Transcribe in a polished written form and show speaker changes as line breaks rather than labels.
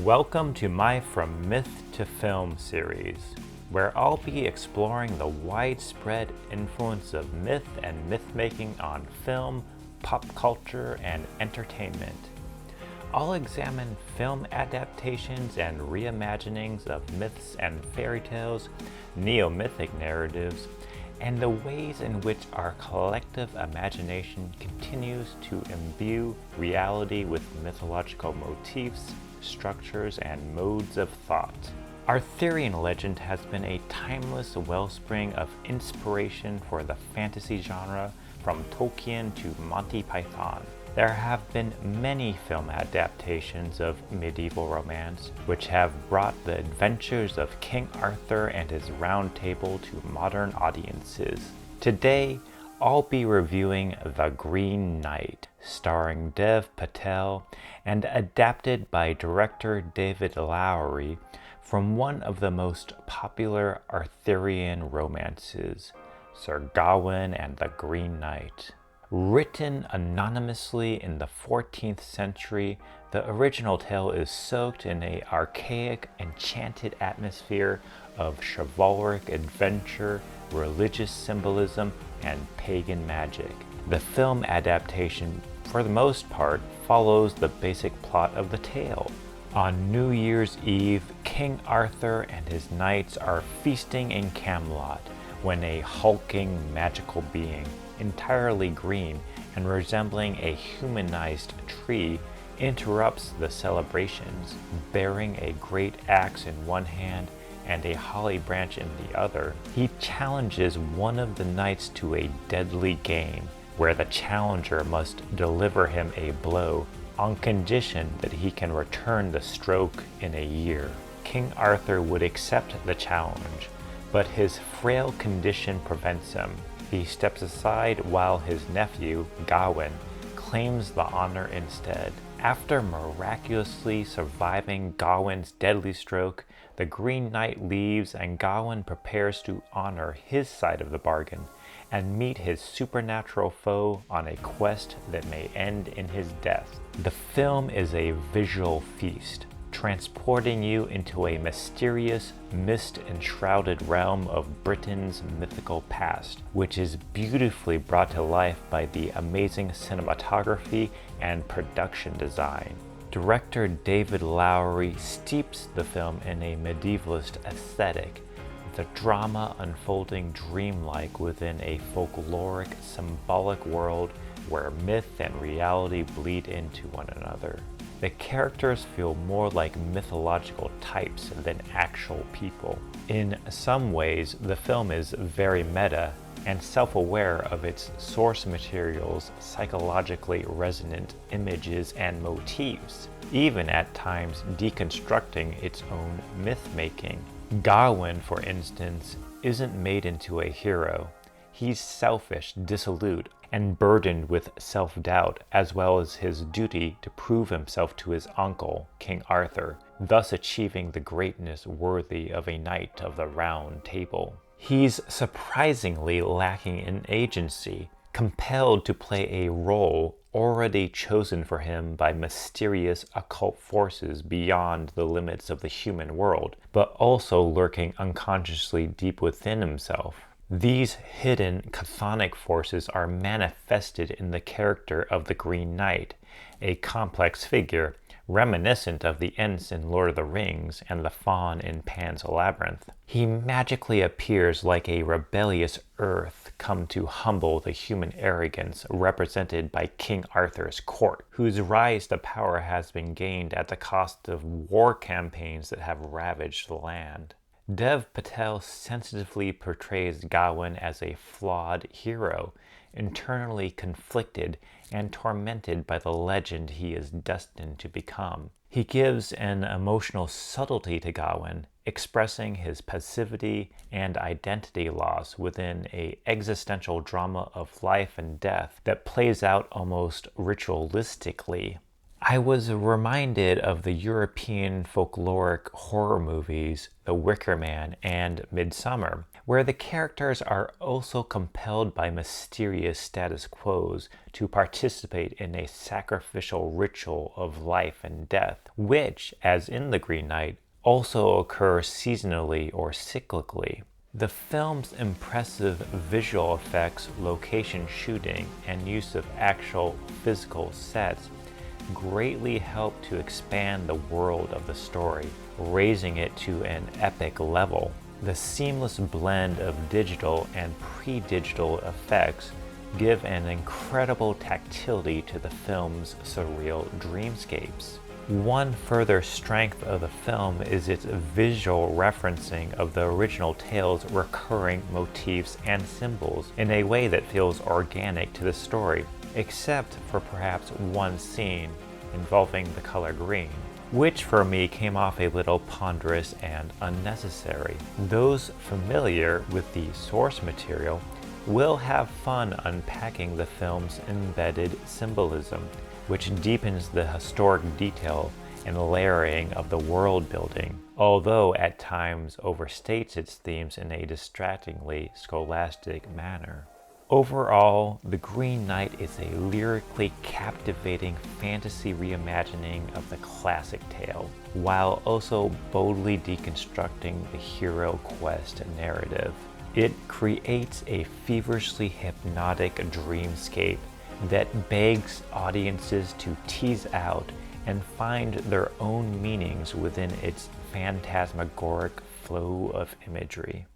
Welcome to my From Myth to Film series, where I'll be exploring the widespread influence of myth and myth-making on film, pop culture, and entertainment. I'll examine film adaptations and reimaginings of myths and fairy tales, neo-mythic narratives, and the ways in which our collective imagination continues to imbue reality with mythological motifs, structures, and modes of thought. Arthurian legend has been a timeless wellspring of inspiration for the fantasy genre, from Tolkien to Monty Python. There have been many film adaptations of medieval romance, which have brought the adventures of King Arthur and his Round Table to modern audiences. Today, I'll be reviewing The Green Knight, starring Dev Patel and adapted by director David Lowery from one of the most popular Arthurian romances, Sir Gawain and the Green Knight. Written anonymously in the 14th century, the original tale is soaked in an archaic, enchanted atmosphere of chivalric adventure, religious symbolism, and pagan magic. The film adaptation, for the most part, follows the basic plot of the tale. On New Year's Eve, King Arthur and his knights are feasting in Camelot when a hulking magical being, entirely green and resembling a humanized tree, interrupts the celebrations. Bearing a great axe in one hand and a holly branch in the other, he challenges one of the knights to a deadly game, where the challenger must deliver him a blow on condition that he can return the stroke in a year. King Arthur would accept the challenge, but his frail condition prevents him. He steps aside while his nephew, Gawain, claims the honor instead. After miraculously surviving Gawain's deadly stroke, the Green Knight leaves and Gawain prepares to honor his side of the bargain and meet his supernatural foe on a quest that may end in his death. The film is a visual feast, transporting you into a mysterious, mist-enshrouded realm of Britain's mythical past, which is beautifully brought to life by the amazing cinematography and production design. Director David Lowery steeps the film in a medievalist aesthetic, the drama unfolding dreamlike within a folkloric, symbolic world where myth and reality bleed into one another. The characters feel more like mythological types than actual people. In some ways, the film is very meta and self-aware of its source material's psychologically resonant images and motifs, even at times deconstructing its own myth-making. Gawain, for instance, isn't made into a hero. He's selfish, dissolute, and burdened with self-doubt, as well as his duty to prove himself to his uncle, King Arthur, thus achieving the greatness worthy of a knight of the Round Table. He's surprisingly lacking in agency, compelled to play a role already chosen for him by mysterious occult forces beyond the limits of the human world, but also lurking unconsciously deep within himself. These hidden chthonic forces are manifested in the character of the Green Knight, a complex figure reminiscent of the Ents in Lord of the Rings and the Faun in Pan's Labyrinth. He magically appears like a rebellious earth come to humble the human arrogance represented by King Arthur's court, whose rise to power has been gained at the cost of war campaigns that have ravaged the land. Dev Patel sensitively portrays Gawain as a flawed hero, internally conflicted and tormented by the legend he is destined to become. He gives an emotional subtlety to Gawain, expressing his passivity and identity loss within an existential drama of life and death that plays out almost ritualistically. I was reminded of the European folkloric horror movies The Wicker Man and Midsummer, where the characters are also compelled by mysterious status quos to participate in a sacrificial ritual of life and death, which, as in The Green Knight, also occurs seasonally or cyclically. The film's impressive visual effects, location shooting, and use of actual physical sets greatly help to expand the world of the story, raising it to an epic level. The seamless blend of digital and pre-digital effects give an incredible tactility to the film's surreal dreamscapes. One further strength of the film is its visual referencing of the original tale's recurring motifs and symbols in a way that feels organic to the story, except for perhaps one scene involving the color green, which for me came off a little ponderous and unnecessary. Those familiar with the source material will have fun unpacking the film's embedded symbolism, which deepens the historic detail and layering of the world building, although at times overstates its themes in a distractingly scholastic manner. Overall, The Green Knight is a lyrically captivating fantasy reimagining of the classic tale, while also boldly deconstructing the hero quest narrative. It creates a feverishly hypnotic dreamscape that begs audiences to tease out and find their own meanings within its phantasmagoric flow of imagery.